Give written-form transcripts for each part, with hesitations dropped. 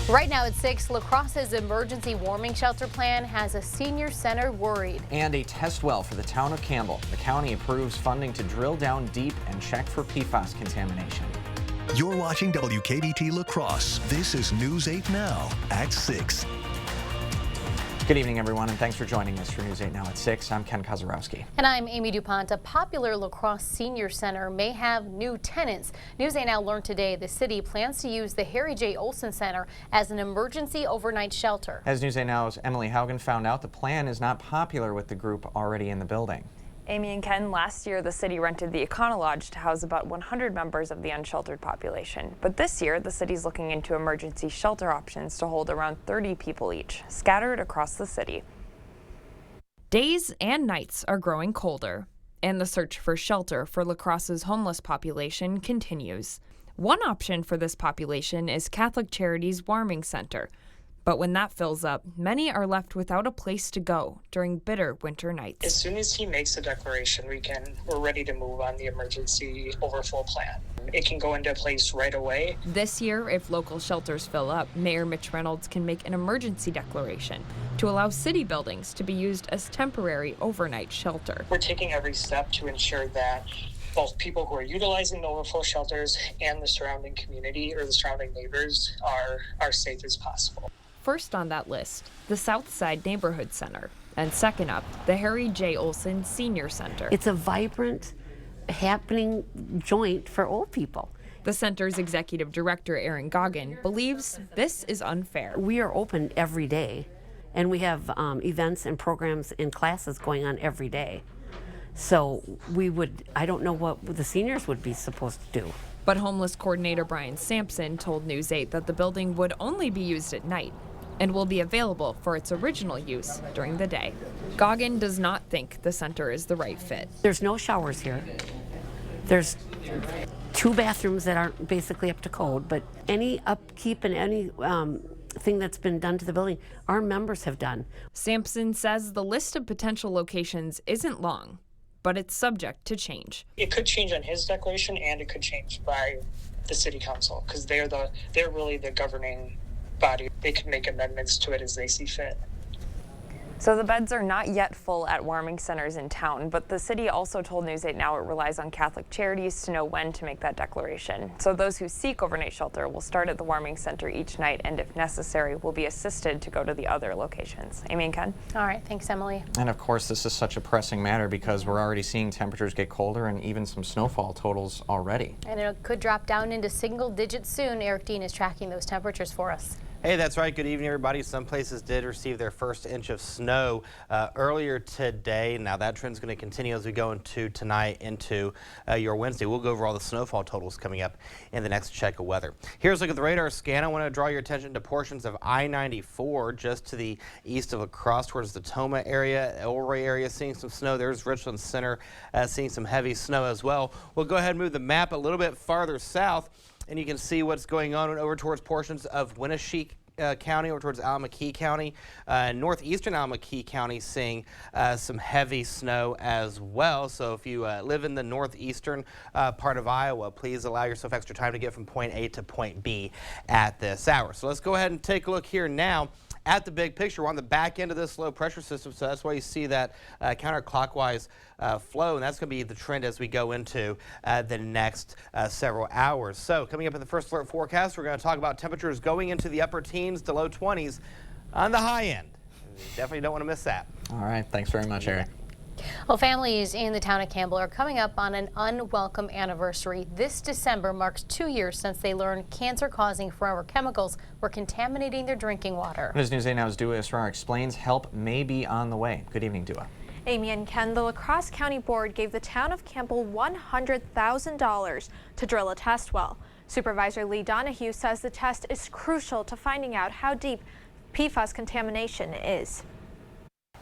Right now at 6, La Crosse's emergency warming shelter plan has a senior center worried. And a test well for the town of Campbell. The county approves funding to drill down deep and check for PFAS contamination. You're watching WKBT La Crosse. This is News 8 Now at 6. Good evening, everyone, and thanks for joining us for News 8 Now at 6. I'm Ken Kozarowski. And I'm Amy DuPont. A popular La Crosse Senior Center may have new tenants. News 8 Now learned today the city plans to use the Harry J. Olson Center as an emergency overnight shelter. As News 8 Now's Emily Haugen found out, the plan is not popular with the group already in the building. Amy and Ken, last year the city rented the Econo Lodge to house about 100 members of the unsheltered population. But this year, the city's looking into emergency shelter options to hold around 30 people each, scattered across the city. Days and nights are growing colder, and the search for shelter for La Crosse's homeless population continues. One option for this population is Catholic Charities' Warming Center. But when that fills up, many are left without a place to go during bitter winter nights. As soon as he makes a declaration, we're ready to move on the emergency overflow plan. It can go into place right away. This year, if local shelters fill up, Mayor Mitch Reynolds can make an emergency declaration to allow city buildings to be used as temporary overnight shelter. We're taking every step to ensure that both people who are utilizing the overflow shelters and the surrounding community or the surrounding neighbors are safe as possible. First on that list, the Southside Neighborhood Center, and second up, the Harry J. Olson Senior Center. It's a vibrant, happening joint for old people. The center's executive director, Erin Goggin, believes this is unfair. We are open every day, and we have events and programs and classes going on every day. So I don't know what the seniors would be supposed to do. But homeless coordinator Brian Sampson told News 8 that the building would only be used at night and will be available for its original use during the day. Goggin does not think the center is the right fit. There's no showers here. There's 2 bathrooms that aren't basically up to code, but any upkeep and any thing that's been done to the building, our members have done. Sampson says the list of potential locations isn't long, but it's subject to change. It could change on his declaration, and it could change by the city council, because they're really the governing body. They can make amendments to it as they see fit. So the beds are not yet full at warming centers in town, but the city also told News 8 Now it relies on Catholic Charities to know when to make that declaration. So those who seek overnight shelter will start at the warming center each night, and if necessary, will be assisted to go to the other locations. Amy and Ken? All right, thanks, Emily. And of course, this is such a pressing matter because we're already seeing temperatures get colder and even some snowfall totals already. And it could drop down into single digits soon. Eric Dean is tracking those temperatures for us. Hey, that's right. Good evening, everybody. Some places did receive their first inch of snow earlier today. Now that trend's going to continue as we go into tonight into your Wednesday. We'll go over all the snowfall totals coming up in the next check of weather. Here's a look at the radar scan. I want to draw your attention to portions of I-94 just to the east of La Crosse towards the Toma area, Elroy area, seeing some snow. There's Richland Center seeing some heavy snow as well. We'll go ahead and move the map a little bit farther south, and you can see what's going on over towards portions of Winneshiek County, over towards Alameda County, northeastern Alameda County, seeing some heavy snow as well. So if you live in the northeastern part of Iowa, please allow yourself extra time to get from point A to point B at this hour. So let's go ahead and take a look here now at the big picture. We're on the back end of this low pressure system, so that's why you see that counterclockwise flow, and that's going to be the trend as we go into the next several hours. So coming up in the first alert forecast, we're going to talk about temperatures going into the upper teens to low 20s on the high end. You definitely don't want to miss that. All right, thanks very much, Eric. Well, families in the town of Campbell are coming up on an unwelcome anniversary. This December marks 2 years since they learned cancer-causing forever chemicals were contaminating their drinking water. As News 8 Now's Dua Israr explains, help may be on the way. Good evening, Dua. Amy and Ken, the La Crosse County Board gave the town of Campbell $100,000 to drill a test well. Supervisor Lee Donahue says the test is crucial to finding out how deep PFAS contamination is.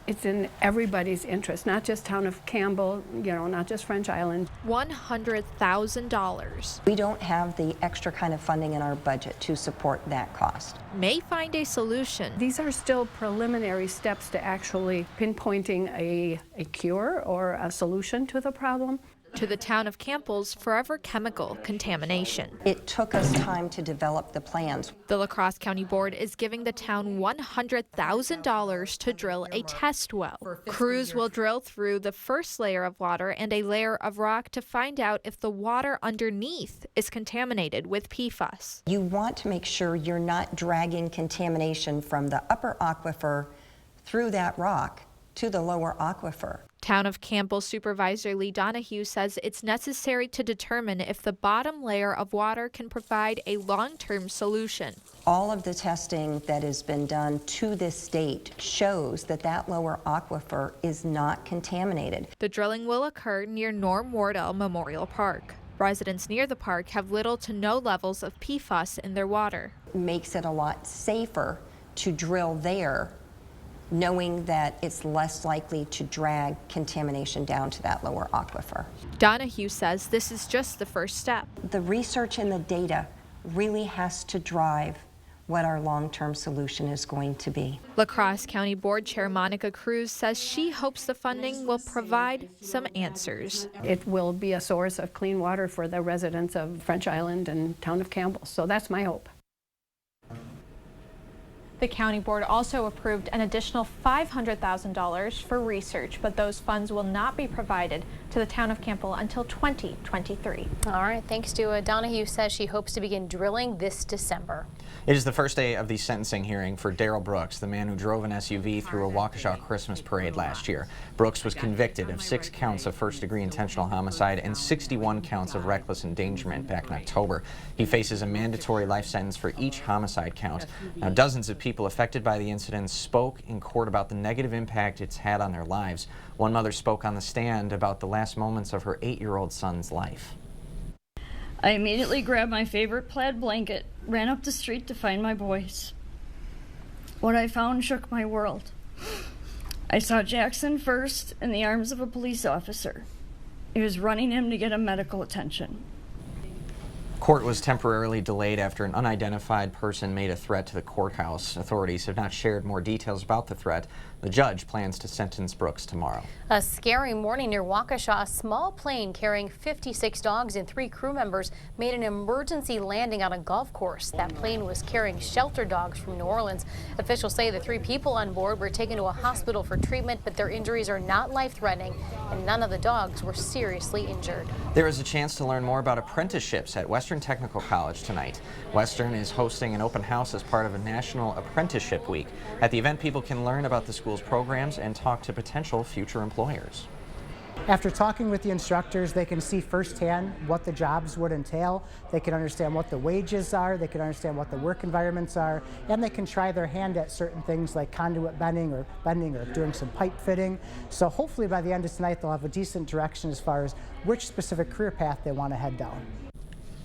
It's in everybody's interest, not just town of Campbell, not just French Island. $100,000. We don't have the extra kind of funding in our budget to support that cost. May find a solution. These are still preliminary steps to actually pinpointing a cure or a solution to the problem. to the town of Campbell's forever chemical contamination. It took us time to develop the plans. The La Crosse County Board is giving the town $100,000 to drill a test well. Crews will drill through the first layer of water and a layer of rock to find out if the water underneath is contaminated with PFAS. You want to make sure you're not dragging contamination from the upper aquifer through that rock to the lower aquifer. Town of Campbell Supervisor Lee Donahue says it's necessary to determine if the bottom layer of water can provide a long-term solution. All of the testing that has been done to this date shows that that lower aquifer is not contaminated. The drilling will occur near Norm Wardell Memorial Park. Residents near the park have little to no levels of PFAS in their water. It makes it a lot safer to drill there, knowing that it's less likely to drag contamination down to that lower aquifer. Donahue says this is just the first step. The research and the data really has to drive what our long-term solution is going to be. La Crosse County Board Chair Monica Cruz says she hopes the funding will provide some answers. It will be a source of clean water for the residents of French Island and town of Campbell. So that's my hope. The county board also approved an additional $500,000 for research, but those funds will not be provided to the town of Campbell until 2023. All right, thanks to Donahue says she hopes to begin drilling this December. It is the first day of the sentencing hearing for Darrell Brooks, the man who drove an SUV through a Waukesha Christmas parade last year. Brooks was convicted of 6 counts of first-degree intentional homicide and 61 counts of reckless endangerment back in October. He faces a mandatory life sentence for each homicide count. Now, dozens of people affected by the incident spoke in court about the negative impact it's had on their lives. One mother spoke on the stand about the last moments of her 8-year-old son's life. I immediately grabbed my favorite plaid blanket, ran up the street to find my boys. What I found shook my world. I saw Jackson first in the arms of a police officer. He was running him to get him medical attention. Court was temporarily delayed after an unidentified person made a threat to the courthouse. Authorities have not shared more details about the threat. The judge plans to sentence Brooks tomorrow. A scary morning near Waukesha. A small plane carrying 56 dogs and 3 crew members made an emergency landing on a golf course. That plane was carrying shelter dogs from New Orleans. Officials say the 3 people on board were taken to a hospital for treatment, but their injuries are not life-threatening, and none of the dogs were seriously injured. There is a chance to learn more about apprenticeships at Western Technical College tonight. Western is hosting an open house as part of a National Apprenticeship Week. At the event, people can learn about the school's programs and talk to potential future employers. After talking with the instructors, they can see firsthand what the jobs would entail. They can understand what the wages are, they can understand what the work environments are, and they can try their hand at certain things like conduit bending or doing some pipe fitting. So hopefully by the end of tonight, they'll have a decent direction as far as which specific career path they want to head down.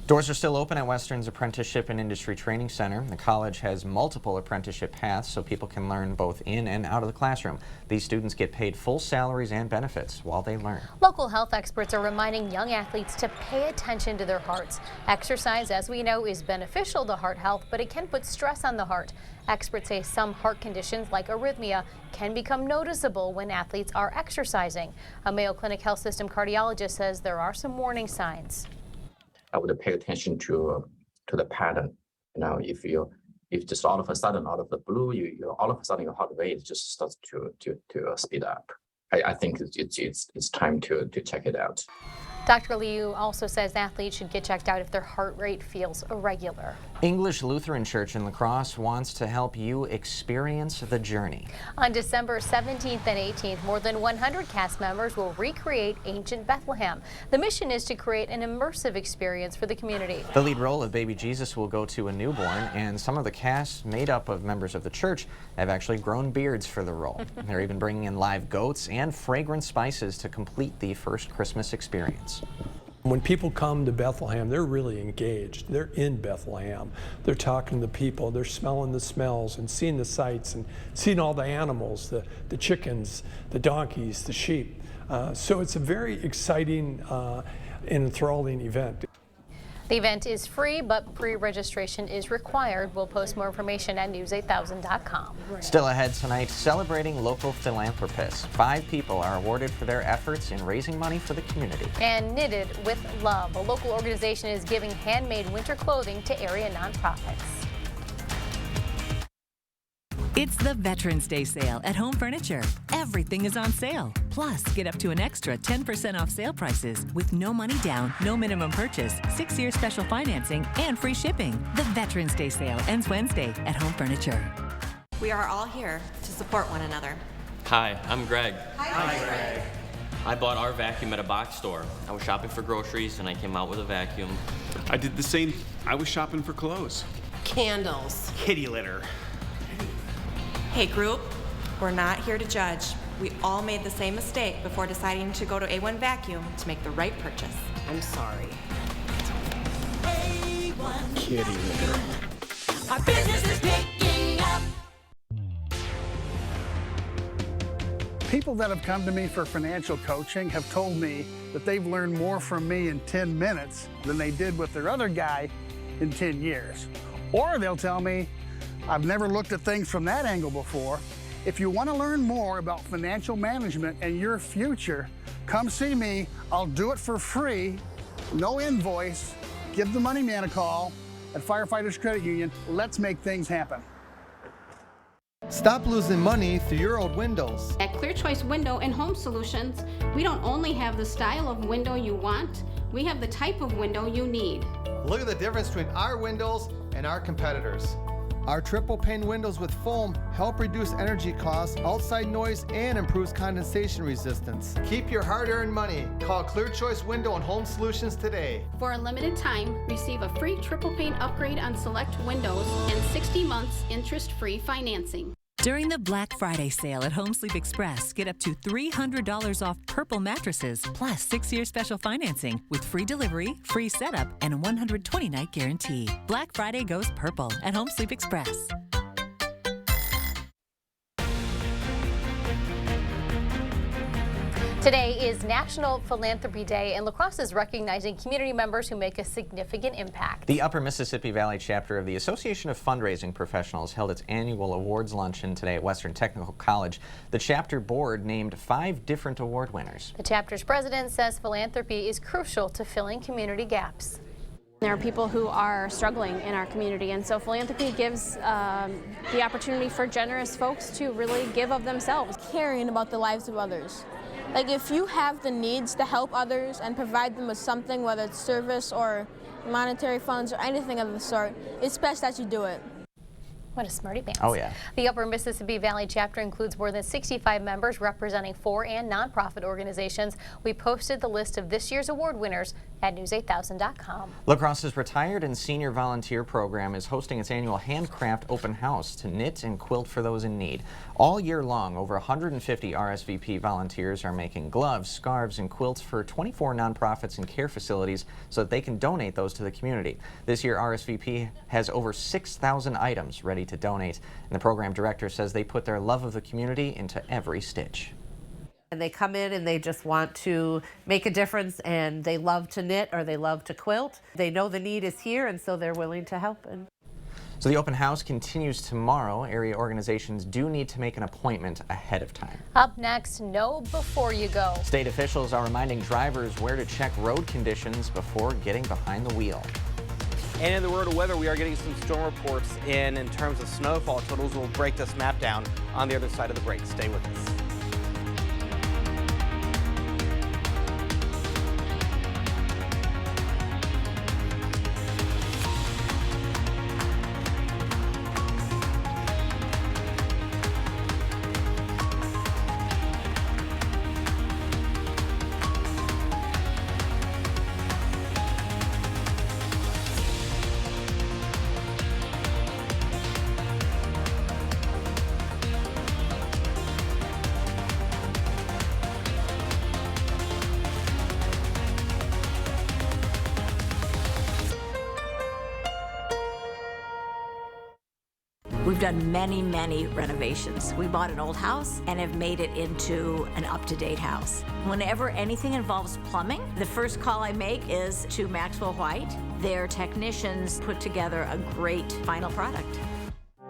Doors are still open at Western's Apprenticeship and Industry Training Center. The college has multiple apprenticeship paths so people can learn both in and out of the classroom. These students get paid full salaries and benefits while they learn. Local health experts are reminding young athletes to pay attention to their hearts. Exercise, as we know, is beneficial to heart health, but it can put stress on the heart. Experts say some heart conditions like arrhythmia can become noticeable when athletes are exercising. A Mayo Clinic Health System cardiologist says there are some warning signs. I would pay attention to the pattern. You know, if just all of a sudden, out of the blue, you all of a sudden your heart rate just starts to speed up. I think it's time to check it out. Dr. Liu also says athletes should get checked out if their heart rate feels irregular. English Lutheran Church in La Crosse wants to help you experience the journey. On December 17th and 18th, more than 100 cast members will recreate ancient Bethlehem. The mission is to create an immersive experience for the community. The lead role of Baby Jesus will go to a newborn, and some of the cast, made up of members of the church, have actually grown beards for the role. They're even bringing in live goats and fragrant spices to complete the first Christmas experience. When people come to Bethlehem, they're really engaged. They're in Bethlehem. They're talking to the people. They're smelling the smells and seeing the sights and seeing all the animals, the chickens, the donkeys, the sheep. So it's a very exciting and enthralling event. The event is free, but pre-registration is required. We'll post more information at news8000.com. Still ahead tonight, celebrating local philanthropists. 5 people are awarded for their efforts in raising money for the community. And Knitted with Love, a local organization, is giving handmade winter clothing to area nonprofits. It's the Veterans Day sale at Home Furniture. Everything is on sale. Plus, get up to an extra 10% off sale prices with no money down, no minimum purchase, 6-year special financing, and free shipping. The Veterans Day sale ends Wednesday at Home Furniture. We are all here to support one another. Hi, I'm Greg. Hi, Greg. I bought our vacuum at a box store. I was shopping for groceries and I came out with a vacuum. I did the same. I was shopping for clothes. Candles. Kitty litter. Hey group, we're not here to judge. We all made the same mistake before deciding to go to A1 Vacuum to make the right purchase. I'm sorry. A1 Kitty litter. Our business is picking up. People that have come to me for financial coaching have told me that they've learned more from me in 10 minutes than they did with their other guy in 10 years. Or they'll tell me, I've never looked at things from that angle before. If you want to learn more about financial management and your future, come see me. I'll do it for free, no invoice. Give the money man a call at Firefighters Credit Union. Let's make things happen. Stop losing money through your old windows. At Clear Choice Window and Home Solutions, we don't only have the style of window you want, we have the type of window you need. Look at the difference between our windows and our competitors. Our triple pane windows with foam help reduce energy costs, outside noise, and improves condensation resistance. Keep your hard-earned money. Call Clear Choice Window and Home Solutions today. For a limited time, receive a free triple pane upgrade on select windows and 60 months interest-free financing. During the Black Friday sale at Home Sleep Express, get up to $300 off Purple mattresses, plus 6-year special financing with free delivery, free setup, and a 120-night guarantee. Black Friday goes purple at Home Sleep Express. Today is National Philanthropy Day, and La Crosse is recognizing community members who make a significant impact. The Upper Mississippi Valley chapter of the Association of Fundraising Professionals held its annual awards luncheon today at Western Technical College. The chapter board named 5 different award winners. The chapter's president says philanthropy is crucial to filling community gaps. There are people who are struggling in our community, and so philanthropy gives the opportunity for generous folks to really give of themselves. Caring about the lives of others. Like if you have the needs to help others and provide them with something, whether it's service or monetary funds or anything of the sort, it's best that you do it. What a smarty pants. Oh, yeah. The Upper Mississippi Valley chapter includes more than 65 members representing 4 and nonprofit organizations. We posted the list of this year's award winners at news8000.com. La Crosse's Retired and Senior Volunteer Program is hosting its annual handcraft open house to knit and quilt for those in need. All year long, over 150 RSVP volunteers are making gloves, scarves, and quilts for 24 nonprofits and care facilities so that they can donate those to the community. This year, RSVP has over 6,000 items ready to donate, and the program director says they put their love of the community into every stitch. And they come in and they just want to make a difference, and they love to knit or they love to quilt. They know the need is here, and so they're willing to help. So the open house continues tomorrow. Area organizations do need to make an appointment ahead of time. Up next, know before you go. State officials are reminding drivers where to check road conditions before getting behind the wheel. And in the world of weather, we are getting some storm reports in terms of snowfall totals. We'll break this map down on the other side of the break. Stay with us. We've done many, many renovations. We bought an old house and have made it into an up-to-date house. Whenever anything involves plumbing, the first call I make is to Maxwell White. Their technicians put together a great final product.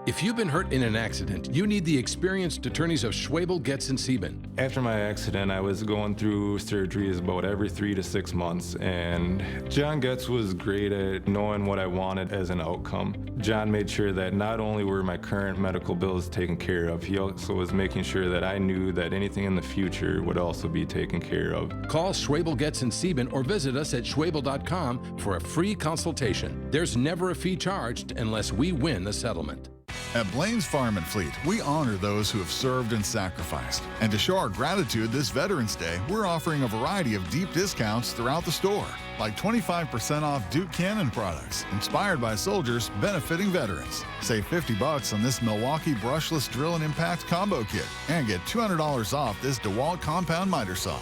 If you've been hurt in an accident, you need the experienced attorneys of Schwabel, Getz, and Sieben. After my accident, I was going through surgeries about every 3 to 6 months, and John Getz was great at knowing what I wanted as an outcome. John made sure that not only were my current medical bills taken care of, he also was making sure that I knew that anything in the future would also be taken care of. Call Schwabel, Getz, and Sieben or visit us at schwabel.com for a free consultation. There's never a fee charged unless we win the settlement. At Blaine's Farm and Fleet, we honor those who have served and sacrificed. And to show our gratitude this Veterans Day, we're offering a variety of deep discounts throughout the store, like 25% off Duke Cannon products, inspired by soldiers benefiting veterans. Save $50 on this Milwaukee brushless drill and impact combo kit, and get $200 off this DeWalt compound miter saw.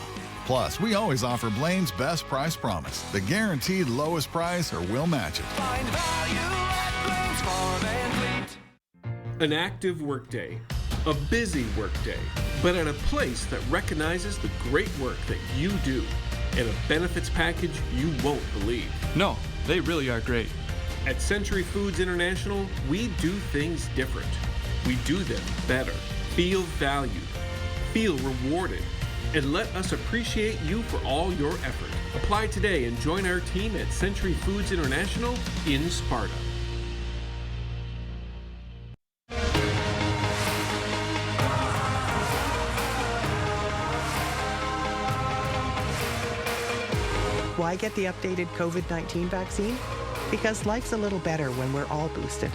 Plus, we always offer Blaine's Best Price Promise, the guaranteed lowest price or we'll match it. Find value at Blaine's Farm and Fleet. An active workday, a busy workday, but at a place that recognizes the great work that you do, and a benefits package you won't believe. No, they really are great. At Century Foods International, we do things different. We do them better. Feel valued, feel rewarded, and let us appreciate you for all your effort. Apply today and join our team at Century Foods International in Sparta. Why get the updated COVID-19 vaccine? Because life's a little better when we're all boosted.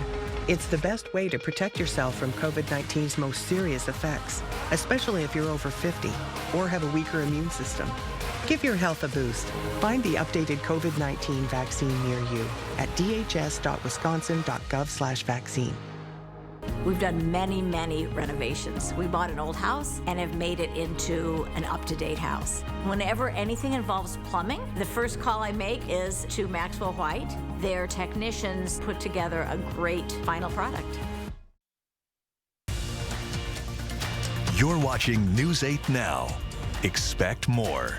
It's the best way to protect yourself from COVID-19's most serious effects, especially if you're over 50 or have a weaker immune system. Give your health a boost. Find the updated COVID-19 vaccine near you at dhs.wisconsin.gov/vaccine. We've done many, many renovations. We bought an old house and have made it into an up-to-date house. Whenever anything involves plumbing, the first call I make is to Maxwell White. Their technicians put together a great final product. You're watching News 8 Now. Expect more.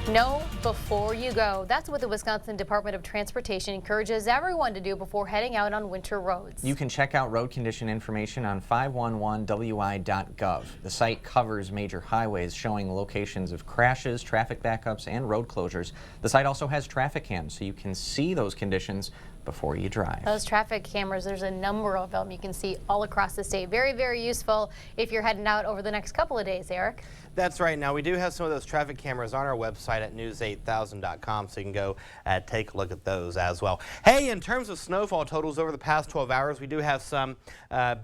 Know before you go. That's what the Wisconsin Department of Transportation encourages everyone to do before heading out on winter roads. You can check out road condition information on 511wi.gov. The site covers major highways showing locations of crashes, traffic backups, and road closures. The site also has traffic cams so you can see those conditions before you drive. Those traffic cameras, there's a number of them you can see all across the state. Very, very useful if you're heading out over the next couple of days, Eric. That's right. Now, we do have some of those traffic cameras on our website at news8000.com, so you can go take a look at those as well. Hey, in terms of snowfall totals over the past 12 hours, we do have some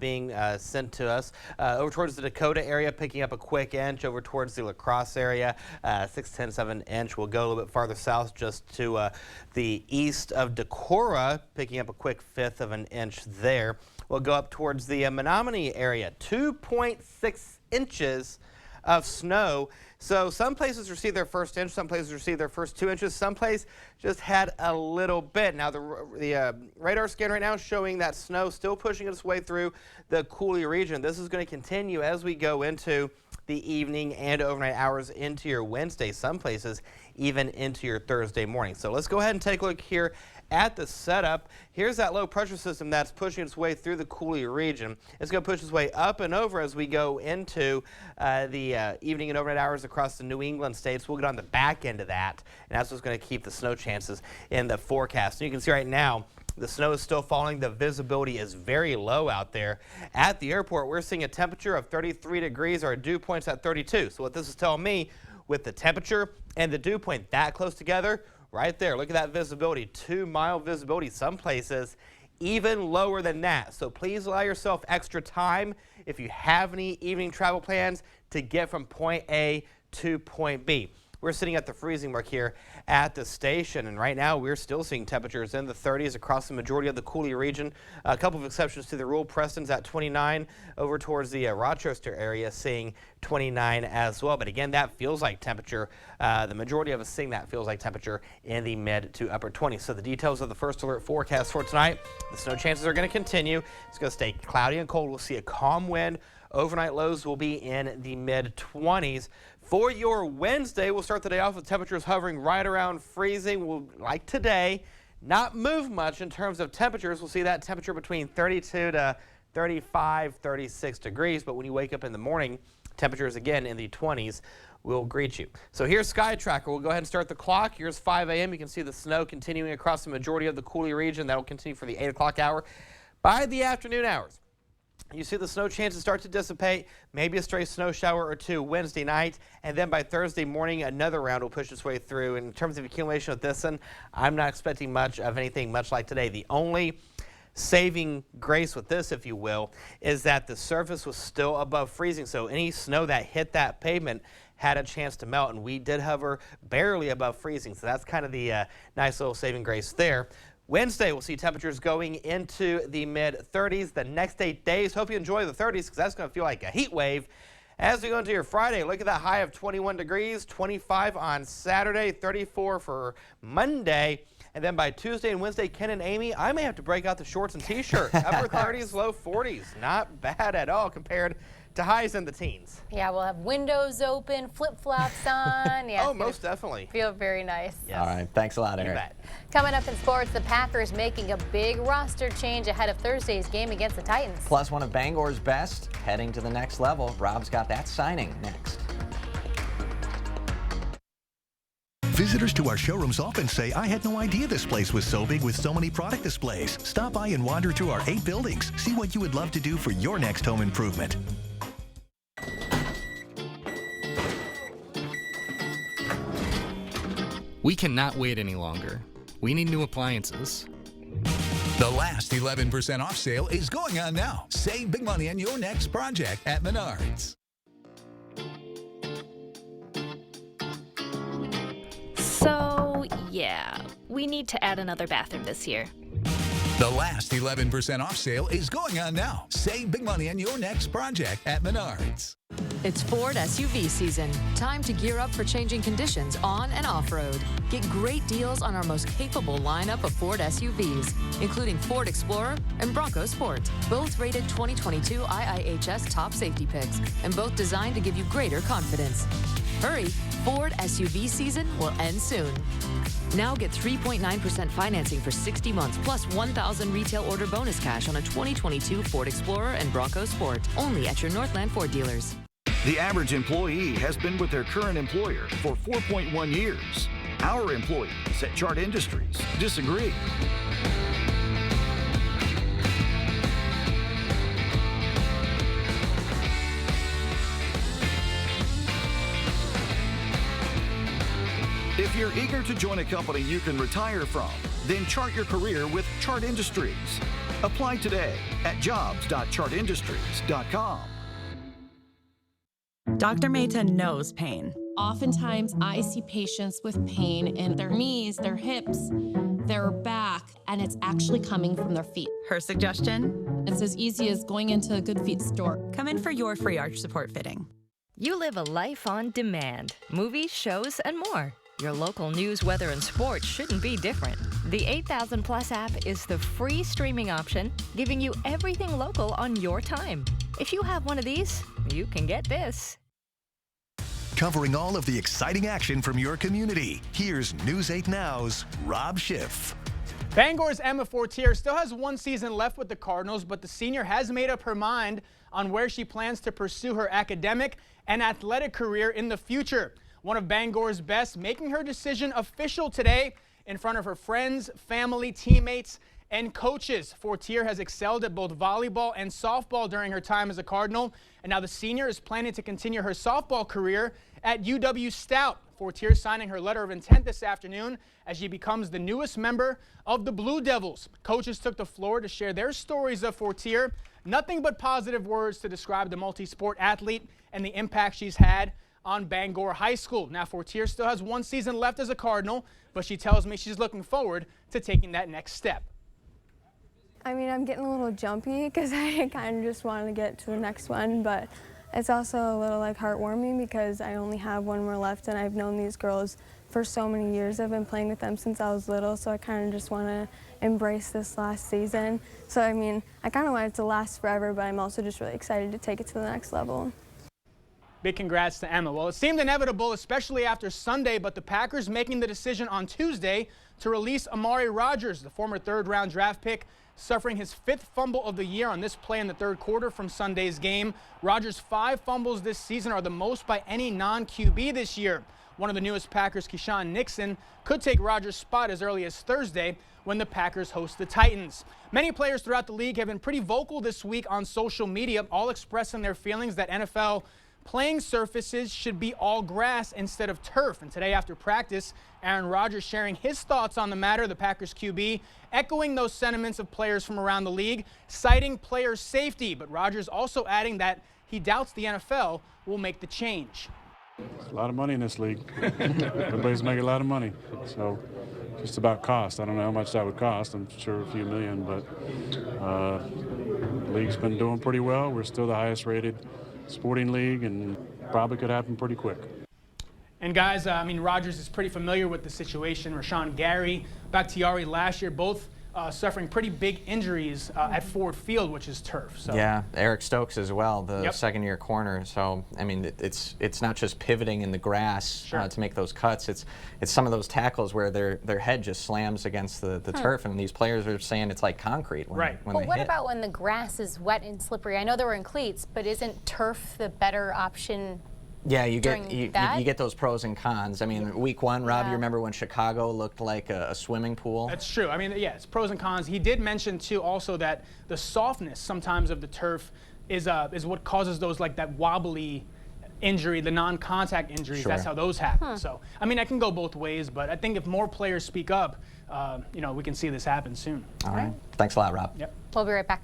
being sent to us. Over towards the Dakota area, picking up a quick inch. Over towards the La Crosse area, 6/10, 7 inch. We'll go a little bit farther south just to the east of Decorah, picking up a quick 1/5 of an inch there. We'll go up towards the Menominee area, 2.6 inches of snow. So some places received their first inch, some places received their first 2 inches, some places just had a little bit. Now the radar scan right now is showing that snow still pushing its way through the Coulee region. This is going to continue as we go into the evening and overnight hours into your Wednesday, some places even into your Thursday morning. So let's go ahead and take a look here at the setup. Here's that low pressure system that's pushing its way through the Coulee region. It's going to push its way up and over as we go into the evening and overnight hours across the New England states. We'll get on the back end of that, and that's what's going to keep the snow chances in the forecast. And you can see right now, the snow is still falling. The visibility is very low out there. At the airport, we're seeing a temperature of 33 degrees. Our dew point's at 32. So what this is telling me, with the temperature and the dew point that close together, right there, look at that visibility, 2-mile visibility. Some places even lower than that. So please allow yourself extra time if you have any evening travel plans to get from point A to point B. we're sitting at the freezing mark here at the station, and right now we're still seeing temperatures in the 30s across the majority of the Cooley region. A couple of exceptions to the rule. Preston's at 29, over towards the Rochester area seeing 29 as well. But again, that feels like temperature. The majority of us seeing that feels like temperature in the mid to upper 20s. So the details of the first alert forecast for tonight: the snow chances are going to continue. It's going to stay cloudy and cold. We'll see a calm wind. Overnight lows will be in the mid 20s. For your Wednesday, we'll start the day off with temperatures hovering right around freezing. We'll, like today, not move much in terms of temperatures. We'll see that temperature between 32 to 35, 36 degrees. But when you wake up in the morning, temperatures again in the 20s will greet you. So here's Sky Tracker. We'll go ahead and start the clock. Here's 5 a.m. You can see the snow continuing across the majority of the Cooley region. That will continue for the 8 o'clock hour. By the afternoon hours, you see the snow chances start to dissipate, maybe a stray snow shower or two Wednesday night, and then by Thursday morning, another round will push its way through. In terms of accumulation with this one, I'm not expecting much of anything much like today. The only saving grace with this, if you will, is that the surface was still above freezing, so any snow that hit that pavement had a chance to melt, and we did hover barely above freezing, so that's kind of the nice little saving grace there. Wednesday, we'll see temperatures going into the mid-30s. The next 8 days, hope you enjoy the 30s because that's going to feel like a heat wave. As we go into your Friday, look at that high of 21 degrees, 25 on Saturday, 34 for Monday. And then by Tuesday and Wednesday, Ken and Amy, I may have to break out the shorts and T-shirt. Upper 30s, low 40s. Not bad at all compared to highs in the teens. Yeah, we'll have windows open, flip-flops on. Yeah, oh, most definitely. Feel very nice. Yes. All right, thanks a lot, Eric. You bet. Coming up in sports, the Packers making a big roster change ahead of Thursday's game against the Titans. Plus, one of Bangor's best heading to the next level. Rob's got that signing next. Visitors to our showrooms often say, I had no idea this place was so big with so many product displays. Stop by and wander through our 8 buildings. See what you would love to do for your next home improvement. We cannot wait any longer. We need new appliances. The last 11% off sale is going on now. Save big money on your next project at Menards. So, yeah, we need to add another bathroom this year. The last 11% off sale is going on now. Save big money on your next project at Menards. It's Ford SUV season. Time to gear up for changing conditions on and off-road. Get great deals on our most capable lineup of Ford SUVs, including Ford Explorer and Bronco Sport, both rated 2022 IIHS top safety picks, and both designed to give you greater confidence. Hurry, Ford SUV season will end soon. Now get 3.9% financing for 60 months plus $1,000 retail order bonus cash on a 2022 Ford Explorer and Bronco Sport, only at your Northland Ford dealers. The average employee has been with their current employer for 4.1 years. Our employees at Chart Industries disagree. If you're eager to join a company you can retire from, then chart your career with Chart Industries. Apply today at jobs.chartindustries.com. Dr. Mehta knows pain. Oftentimes, I see patients with pain in their knees, their hips, their back, and it's actually coming from their feet. Her suggestion? It's as easy as going into a Good Feet store. Come in for your free arch support fitting. You live a life on demand. Movies, shows, and more. Your local news, weather, and sports shouldn't be different. The 8000 Plus app is the free streaming option, giving you everything local on your time. If you have one of these, you can get this. Covering all of the exciting action from your community, here's News 8 Now's Rob Schiff. Bangor's Emma Fortier still has one season left with the Cardinals, but the senior has made up her mind on where she plans to pursue her academic and athletic career in the future. One of Bangor's best making her decision official today in front of her friends, family, teammates, and coaches. Fortier has excelled at both volleyball and softball during her time as a Cardinal, and now the senior is planning to continue her softball career at UW Stout. Fortier signing her letter of intent this afternoon as she becomes the newest member of the Blue Devils. Coaches took the floor to share their stories of Fortier. Nothing but positive words to describe the multi-sport athlete and the impact she's had on Bangor High School. Now, Fortier still has one season left as a Cardinal, but she tells me she's looking forward to taking that next step. I mean, I'm getting a little jumpy because I kind of just want to get to the next one, but it's also a little like heartwarming because I only have one more left, and I've known these girls for so many years. I've been playing with them since I was little, so I kind of just want to embrace this last season. So, I mean, I kind of want it to last forever, but I'm also just really excited to take it to the next level. Big congrats to Emma. Well, it seemed inevitable, especially after Sunday, but the Packers making the decision on Tuesday to release Amari Rodgers, the former third-round draft pick, suffering his 5th fumble of the year on this play in the third quarter from Sunday's game. Rodgers' 5 fumbles this season are the most by any non-QB this year. One of the newest Packers, Keyshawn Nixon, could take Rodgers' spot as early as Thursday when the Packers host the Titans. Many players throughout the league have been pretty vocal this week on social media, all expressing their feelings that NFL playing surfaces should be all grass instead of turf. And today after practice, Aaron Rodgers sharing his thoughts on the matter, the Packers QB echoing those sentiments of players from around the league, citing player safety. But Rodgers also adding that he doubts the NFL will make the change. There's a lot of money in this league. Everybody's making a lot of money. So just about cost. I don't know how much that would cost. I'm sure a few million, but the league's been doing pretty well. We're still the highest rated sporting league, and probably could happen pretty quick. And guys, I mean, Rodgers is pretty familiar with the situation. Rashawn Gary, Bakhtiari last year, both suffering pretty big injuries at Ford Field, which is turf. So. Yeah, Eric Stokes as well, the second-year corner. So, I mean, it's not just pivoting in the grass to make those cuts. It's some of those tackles where their head just slams against the turf, and these players are saying it's like concrete when, when but they what hit. about when the grass is wet and slippery? I know they were in cleats, but isn't turf the better option? Yeah, you during get you get those pros and cons. I mean, week one, Rob, you remember when Chicago looked like a swimming pool? That's true. I mean, yeah, it's pros and cons. He did mention too also that the softness sometimes of the turf is what causes those like that wobbly injury, the non-contact injuries. That's how those happen. So, I mean, I can go both ways, but I think if more players speak up, you know, we can see this happen soon. All right. Thanks a lot, Rob. Yep. We'll be right back.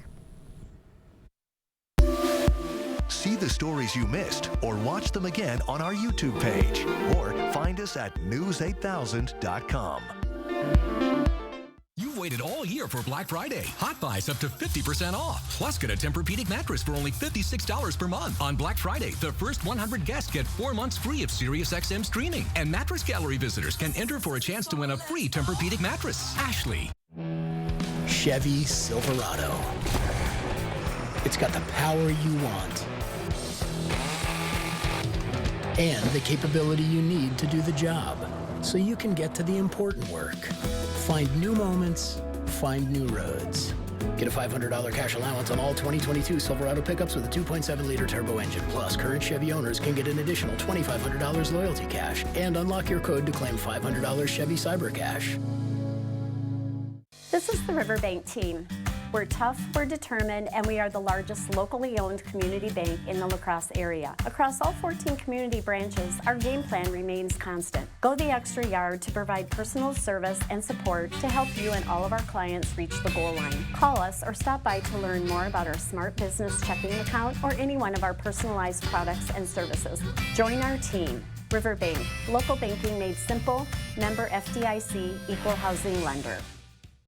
See the stories you missed or watch them again on our YouTube page or find us at news8000.com. You've waited all year for Black Friday. Hot buys up to 50% off. Plus, get a Tempur-Pedic mattress for only $56 per month. On Black Friday, the first 100 guests get 4 months free of SiriusXM streaming. And Mattress Gallery visitors can enter for a chance to win a free Tempur-Pedic mattress. Ashley. Chevy Silverado. It's got the power you want and the capability you need to do the job, so you can get to the important work. Find new moments, find new roads. Get a $500 cash allowance on all 2022 Silverado pickups with a 2.7-liter turbo engine. Plus, current Chevy owners can get an additional $2,500 loyalty cash and unlock your code to claim $500 Chevy Cyber Cash. This is the Riverbank team. We're tough, we're determined, and we are the largest locally owned community bank in the La Crosse area. Across all 14 community branches, our game plan remains constant. Go the extra yard to provide personal service and support to help you and all of our clients reach the goal line. Call us or stop by to learn more about our Smart Business checking account or any one of our personalized products and services. Join our team. Riverbank, local banking made simple, member FDIC, equal housing lender.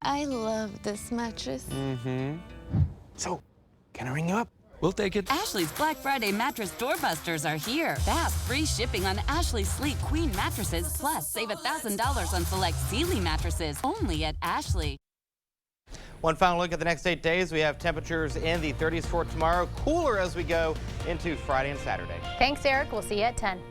I love this mattress. So, can I ring you up? We'll take it. Ashley's Black Friday mattress doorbusters are here. Fast, free shipping on Ashley's Sleep Queen mattresses. Plus, save $1,000 on select Sealy mattresses. Only at Ashley. One final look at the next 8 days. We have temperatures in the 30s for tomorrow. Cooler as we go into Friday and Saturday. Thanks, Eric. We'll see you at 10.